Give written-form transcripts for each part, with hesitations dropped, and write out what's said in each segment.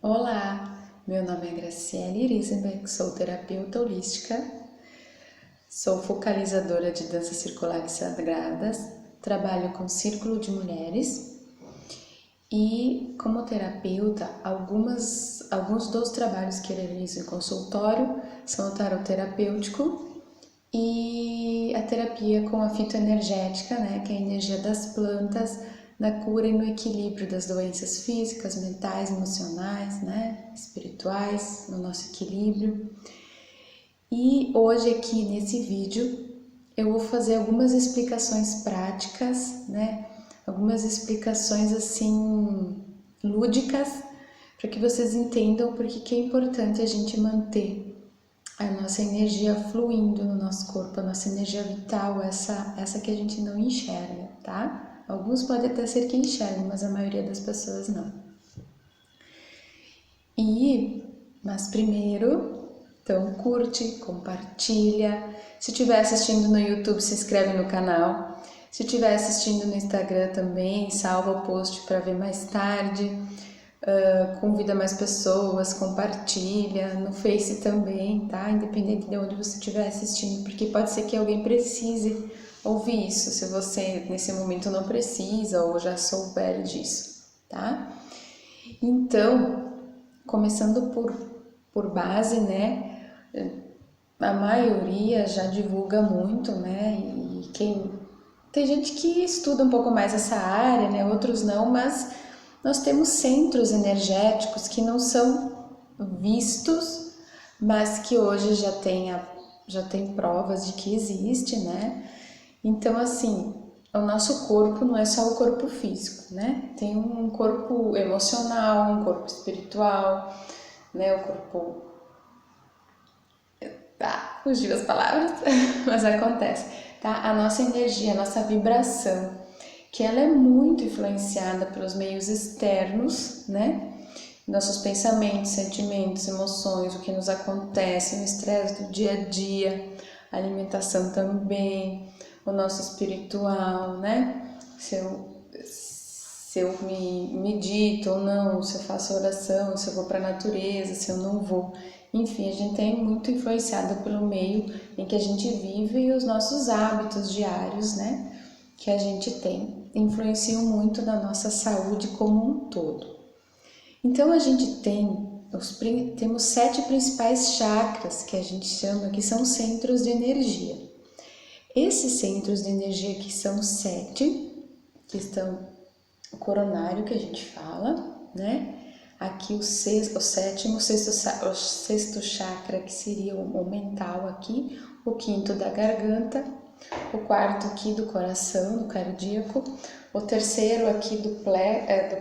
Olá, meu nome é Graciele Irisenbeck, sou terapeuta holística, sou focalizadora de danças circulares sagradas, trabalho com círculo de mulheres e como terapeuta, alguns dos trabalhos que eu realizo em consultório são o tarot terapêutico e a terapia com a fitoenergética, que é a energia das plantas, na cura e no equilíbrio das doenças físicas, mentais, emocionais, espirituais, no nosso equilíbrio. E hoje aqui nesse vídeo eu vou fazer algumas explicações práticas, algumas explicações assim lúdicas, para que vocês entendam porque que é importante a gente manter a nossa energia fluindo no nosso corpo, a nossa energia vital, essa que a gente não enxerga, tá? Alguns podem até ser que enxergam, mas a maioria das pessoas não. Mas primeiro, então curte, compartilha. Se estiver assistindo no YouTube, se inscreve no canal. Se estiver assistindo no Instagram também, salva o post para ver mais tarde. Convida mais pessoas, compartilha, no Face também, tá? Independente de onde você estiver assistindo, porque pode ser que alguém precise ouvir isso, se você nesse momento não precisa ou já souber disso, tá? Então, começando por base, a maioria já divulga muito, e tem gente que estuda um pouco mais essa área, outros não, mas nós temos centros energéticos que não são vistos, mas que hoje já tem provas de que existe, Então, assim, o nosso corpo não é só o corpo físico, Tem um corpo emocional, um corpo espiritual, o corpo... fugiu as palavras, mas acontece, tá? A nossa energia, a nossa vibração, que ela é muito influenciada pelos meios externos, Nossos pensamentos, sentimentos, emoções, o que nos acontece no estresse do dia a dia, a alimentação também, o nosso espiritual, Se eu me medito ou não, se eu faço oração, se eu vou para a natureza, se eu não vou. Enfim, a gente é muito influenciada pelo meio em que a gente vive e os nossos hábitos diários, que a gente tem, influenciam muito na nossa saúde como um todo. Então a gente temos 7 principais chakras que a gente chama, que são centros de energia. Esses centros de energia que são 7, que estão o coronário que a gente fala, Aqui o sexto chakra, que seria o mental aqui, o quinto da garganta, o quarto aqui do coração, do cardíaco, o terceiro aqui do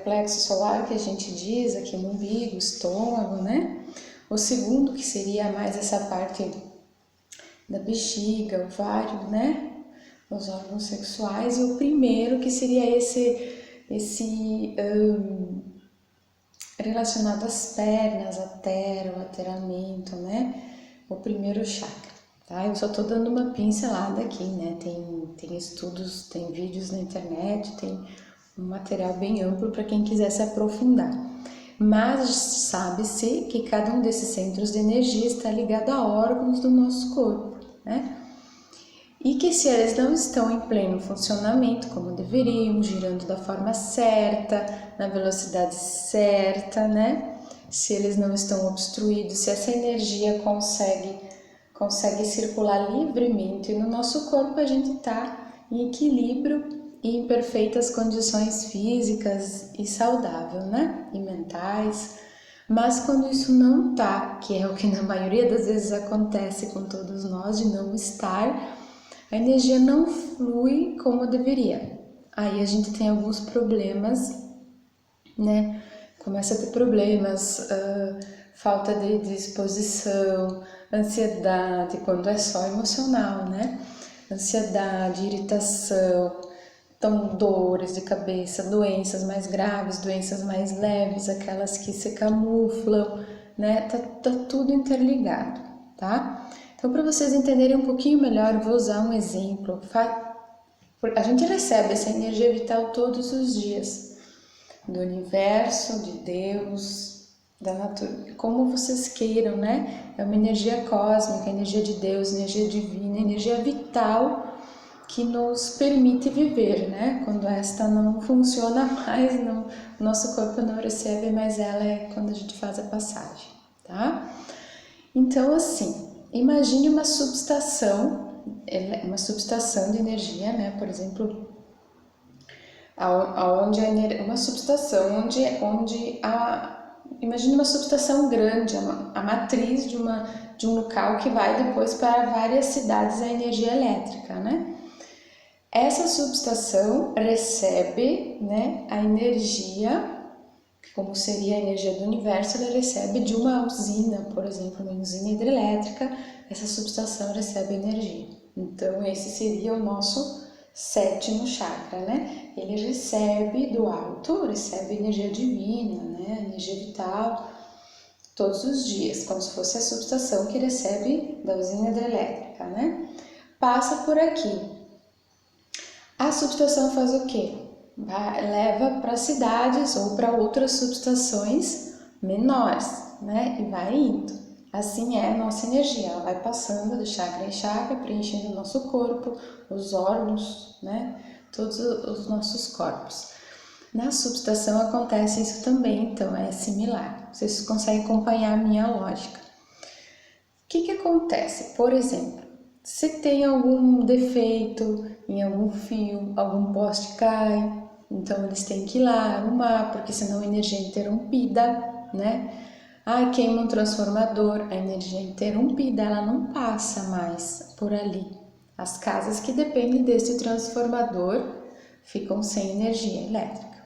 plexo solar, que a gente diz, aqui no umbigo, estômago, O segundo, que seria mais essa parte da bexiga, ovário, Os órgãos sexuais, e o primeiro, que seria esse relacionado às pernas, a tera, o ateramento, O primeiro chakra, tá? Eu só tô dando uma pincelada aqui, Tem estudos, tem vídeos na internet, tem um material bem amplo para quem quiser se aprofundar. Mas sabe-se que cada um desses centros de energia está ligado a órgãos do nosso corpo, E que se eles não estão em pleno funcionamento como deveriam, girando da forma certa, na velocidade certa, Se eles não estão obstruídos, se essa energia consegue circular livremente no nosso corpo, a gente está em equilíbrio e em perfeitas condições físicas e saudáveis, E mentais. Mas quando isso não tá, que é o que na maioria das vezes acontece com todos nós, de não estar, a energia não flui como deveria. Aí a gente tem alguns problemas, Começa a ter problemas, falta de disposição, ansiedade, quando é só emocional, Ansiedade, irritação, então dores de cabeça, doenças mais graves, doenças mais leves, aquelas que se camuflam, Tá tudo interligado, tá? Então, para vocês entenderem um pouquinho melhor, eu vou usar um exemplo. A gente recebe essa energia vital todos os dias, do universo, de Deus, da natureza, como vocês queiram, né? É uma energia cósmica, energia de Deus, energia divina, energia vital que nos permite viver, né? Quando esta não funciona mais, não, o nosso corpo não recebe mais ela, é quando a gente faz a passagem, tá? Então, assim, imagine uma subestação de energia, né? Por exemplo, uma subestação imagine uma subestação grande, a matriz de um local que vai depois para várias cidades a energia elétrica, né? Essa subestação recebe, né, a energia, como seria a energia do universo, ela recebe de uma usina, por exemplo, uma usina hidrelétrica, essa subestação recebe energia. Então, esse seria o nosso 7º chakra, né? Ele recebe do alto, recebe energia divina, né? Energia vital, todos os dias, como se fosse a subestação que recebe da usina hidrelétrica, né? Passa por aqui. A subestação faz o quê? Leva para cidades ou para outras subestações menores, né? E vai indo. Assim é a nossa energia, ela vai passando de chakra em chakra, preenchendo o nosso corpo, os órgãos, né? Todos os nossos corpos. Na subestação acontece isso também, então é similar. Vocês conseguem acompanhar a minha lógica. O que acontece? Por exemplo, se tem algum defeito em algum fio, algum poste cai, então eles têm que ir lá arrumar, porque senão a energia é interrompida, né? Queima um transformador, a energia é interrompida, ela não passa mais por ali. As casas que dependem desse transformador ficam sem energia elétrica.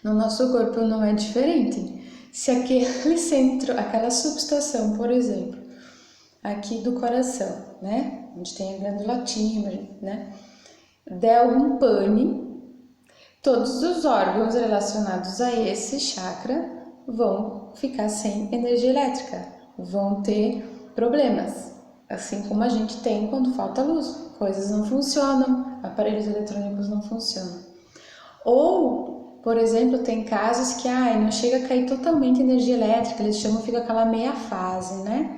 No nosso corpo não é diferente. Se aquele centro, aquela subestação, por exemplo, aqui do coração, né, onde tem a glândula thymus, né, der algum pane, todos os órgãos relacionados a esse chakra vão ficar sem energia elétrica, vão ter problemas, assim como a gente tem quando falta luz, coisas não funcionam, aparelhos eletrônicos não funcionam. Ou, por exemplo, tem casos que não chega a cair totalmente energia elétrica, eles chamam, fica aquela meia fase, né?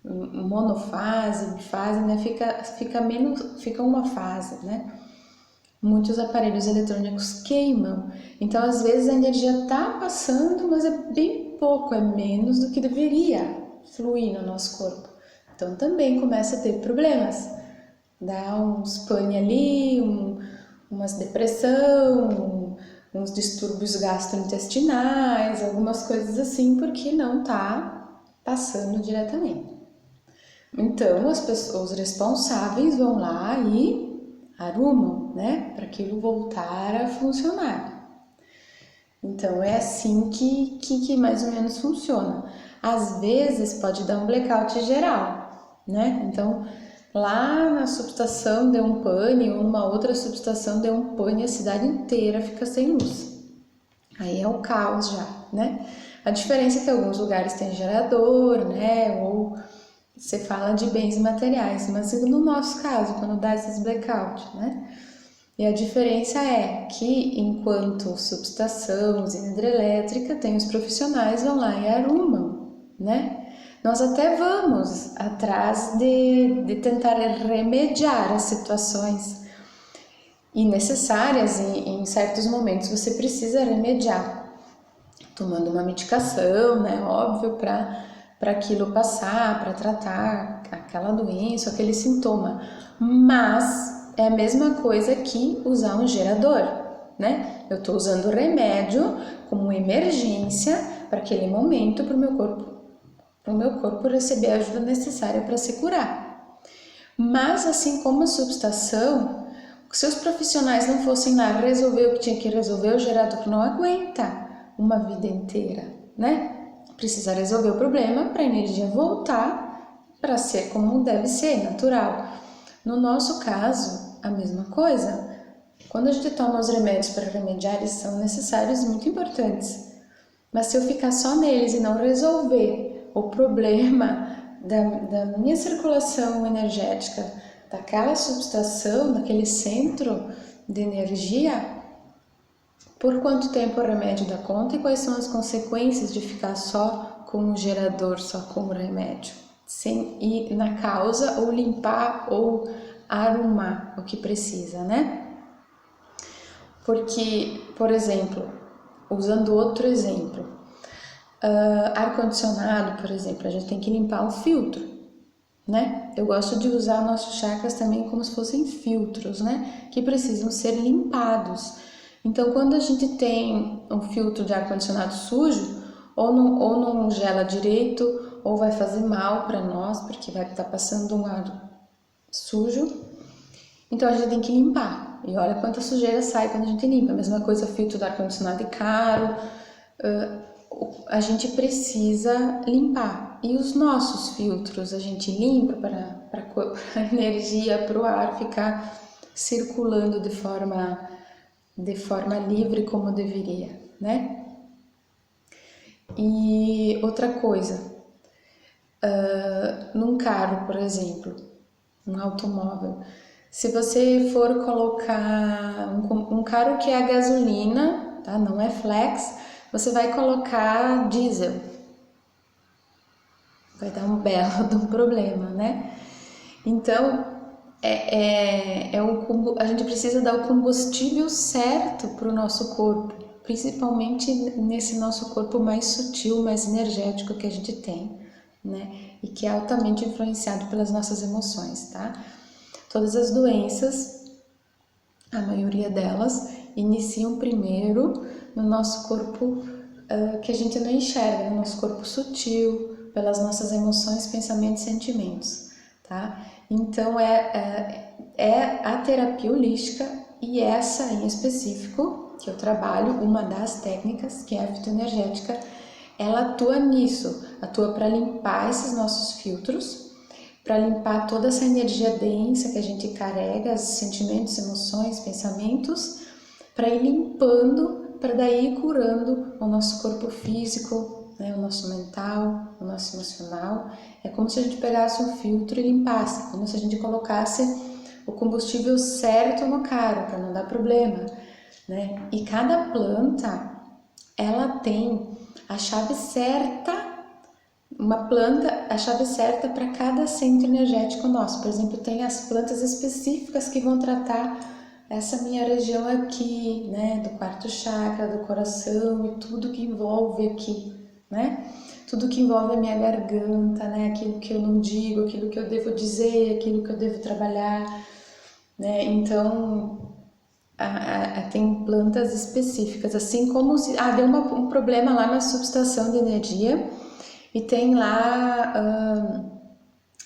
Monofase, bifase, né? Fica uma fase, né? Muitos aparelhos eletrônicos queimam, então às vezes a energia tá passando, mas é bem pouco, é menos do que deveria fluir no nosso corpo. Então também começa a ter problemas, dá uns pane ali, umas depressão, uns distúrbios gastrointestinais, algumas coisas assim, porque não tá passando diretamente. Então, os responsáveis vão lá e arrumam, né, para aquilo voltar a funcionar. Então, é assim que mais ou menos funciona. Às vezes, pode dar um blackout geral, né? Então, lá na subestação deu um pane, ou numa outra subestação deu um pane, a cidade inteira fica sem luz. Aí é o caos já, né? A diferença é que alguns lugares tem gerador, né, ou você fala de bens materiais, mas no nosso caso, quando dá esses blackouts, né? E a diferença é que, enquanto subestação, usina hidrelétrica, tem os profissionais vão lá e arrumam, né? Nós até vamos atrás de tentar remediar as situações e necessárias, e em certos momentos você precisa remediar, tomando uma medicação, né? Óbvio, para aquilo passar, para tratar aquela doença, aquele sintoma. Mas é a mesma coisa que usar um gerador, né? Eu estou usando o remédio como emergência para aquele momento, para o meu corpo receber a ajuda necessária para se curar. Mas assim como a subestação, se os profissionais não fossem lá resolver o que tinha que resolver, o gerador não aguenta uma vida inteira, né? Precisa resolver o problema para a energia voltar para ser como deve ser, natural. No nosso caso, a mesma coisa. Quando a gente toma os remédios para remediar, eles são necessários e muito importantes. Mas se eu ficar só neles e não resolver o problema da minha circulação energética, daquela subestação, daquele centro de energia, por quanto tempo o remédio dá conta e quais são as consequências de ficar só com o gerador, só com o remédio, sem ir na causa ou limpar ou arrumar o que precisa, né? Porque, por exemplo, usando outro exemplo, ar-condicionado, por exemplo, a gente tem que limpar o filtro, né? Eu gosto de usar nossos chakras também como se fossem filtros, né? Que precisam ser limpados. Então, quando a gente tem um filtro de ar-condicionado sujo, ou não gela direito, ou vai fazer mal para nós, porque vai estar passando um ar sujo, então a gente tem que limpar. E olha quanta sujeira sai quando a gente limpa. A mesma coisa, filtro do ar-condicionado é caro. A gente precisa limpar. E os nossos filtros a gente limpa para a energia, para o ar ficar circulando de forma livre como deveria, né? E outra coisa, num carro, por exemplo, um automóvel, se você for colocar um carro que é a gasolina, tá? Não é flex, você vai colocar diesel. Vai dar um belo de um problema, né? Então, a gente precisa dar o combustível certo para o nosso corpo, principalmente nesse nosso corpo mais sutil, mais energético que a gente tem, né? E que é altamente influenciado pelas nossas emoções, tá? Todas as doenças, a maioria delas, iniciam primeiro no nosso corpo que a gente não enxerga, no nosso corpo sutil, pelas nossas emoções, pensamentos e sentimentos, tá? Então, é a terapia holística e essa em específico, que eu trabalho, uma das técnicas, que é a fitoenergética, ela atua nisso, atua para limpar esses nossos filtros, para limpar toda essa energia densa que a gente carrega, os sentimentos, emoções, pensamentos, para ir limpando, para daí ir curando o nosso corpo físico, né, o nosso mental, o nosso emocional. É como se a gente pegasse um filtro e limpasse, como se a gente colocasse o combustível certo no carro, para não dar problema, né? E cada planta, ela tem a chave certa, uma planta, a chave certa para cada centro energético nosso. Por exemplo, tem as plantas específicas que vão tratar essa minha região aqui, né, do quarto chakra, do coração e tudo que envolve aqui, né? Tudo que envolve a minha garganta, né? Aquilo que eu não digo, aquilo que eu devo dizer, aquilo que eu devo trabalhar, né? Então, tem plantas específicas, assim como se deu um problema lá na subestação de energia e tem lá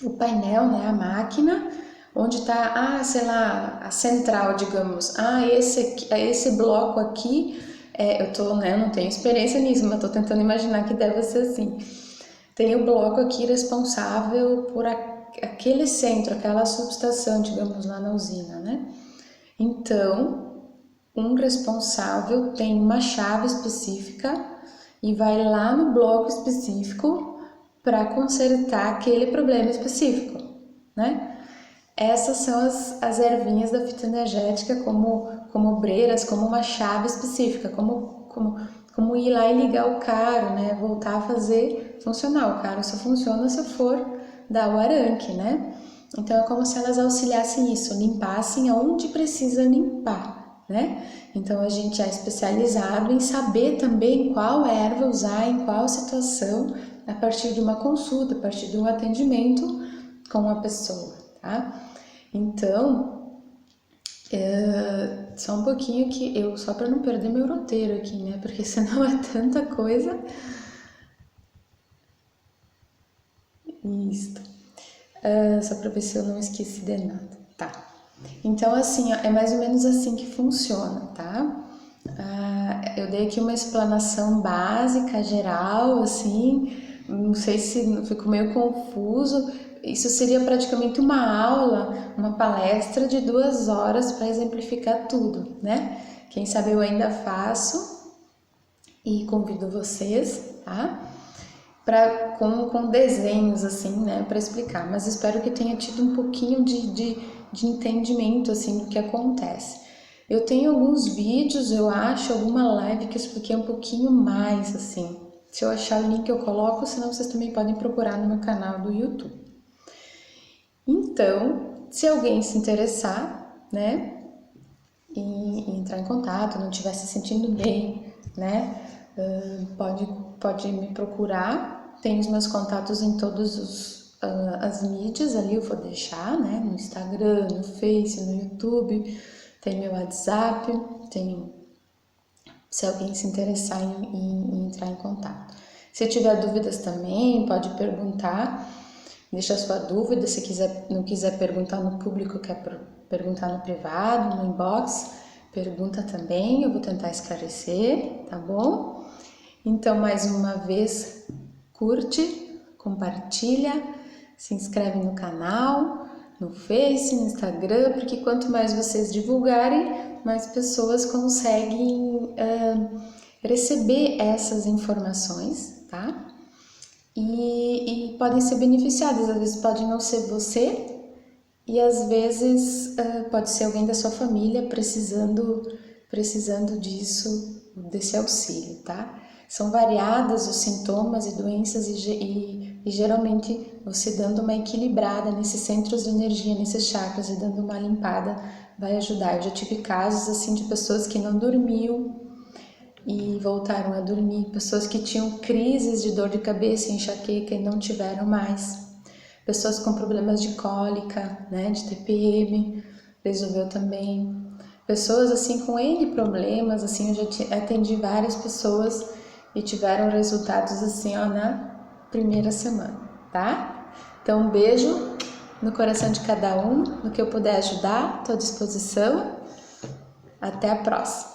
o painel, né, a máquina, onde está, sei lá, a central, digamos, esse bloco aqui, eu não tenho experiência nisso, mas estou tentando imaginar que deve ser assim. Tem o bloco aqui responsável por aquele centro, aquela subestação, digamos, lá na usina, né? Então, um responsável tem uma chave específica e vai lá no bloco específico para consertar aquele problema específico, né? Essas são as ervinhas da fitoenergética como obreiras, como uma chave específica, como ir lá e ligar o carro, né? Voltar a fazer funcionar. O carro só funciona se for dar o arranque, né? Então, é como se elas auxiliassem isso, limpassem aonde precisa limpar, né? Então, a gente é especializado em saber também qual erva usar, em qual situação, a partir de uma consulta, a partir de um atendimento com a pessoa, tá? Então, só um pouquinho que só para não perder meu roteiro aqui, né? Porque senão é tanta coisa. Isso. Só para ver se eu não esqueci de nada. Tá. Então, assim, é mais ou menos assim que funciona, tá? Eu dei aqui uma explanação básica, geral, assim, não sei se ficou meio confuso. Isso seria praticamente uma aula, uma palestra de 2 horas para exemplificar tudo, né? Quem sabe eu ainda faço e convido vocês, tá? Com desenhos, assim, né, para explicar. Mas espero que tenha tido um pouquinho de entendimento, assim, do que acontece. Eu tenho alguns vídeos, eu acho, alguma live que eu expliquei um pouquinho mais, assim. Se eu achar o link eu coloco, senão vocês também podem procurar no meu canal do YouTube. Então, se alguém se interessar, né, e entrar em contato, não estiver se sentindo bem, né, pode me procurar. Tem os meus contatos em todos as mídias ali, eu vou deixar, né, no Instagram, no Face, no YouTube, tem meu WhatsApp, se alguém se interessar em entrar em contato. Se tiver dúvidas também, pode perguntar, deixa a sua dúvida, se não quiser perguntar no público, quer perguntar no privado, no inbox, pergunta também, eu vou tentar esclarecer, tá bom? Então, mais uma vez, curte, compartilha, se inscreve no canal, no Face, no Instagram, porque quanto mais vocês divulgarem, mais pessoas conseguem receber essas informações, tá? E podem ser beneficiadas, às vezes pode não ser você, e às vezes pode ser alguém da sua família precisando disso, desse auxílio, tá? São variadas os sintomas e doenças e geralmente você dando uma equilibrada nesses centros de energia, nesses chakras e dando uma limpada vai ajudar. Eu já tive casos assim de pessoas que não dormiam e voltaram a dormir, pessoas que tinham crises de dor de cabeça e enxaqueca e não tiveram mais, pessoas com problemas de cólica, né, de TPM, resolveu também, pessoas assim com N problemas, assim, eu já atendi várias pessoas e tiveram resultados assim, ó, na primeira semana, tá? Então, um beijo no coração de cada um, no que eu puder ajudar, estou à disposição, até a próxima!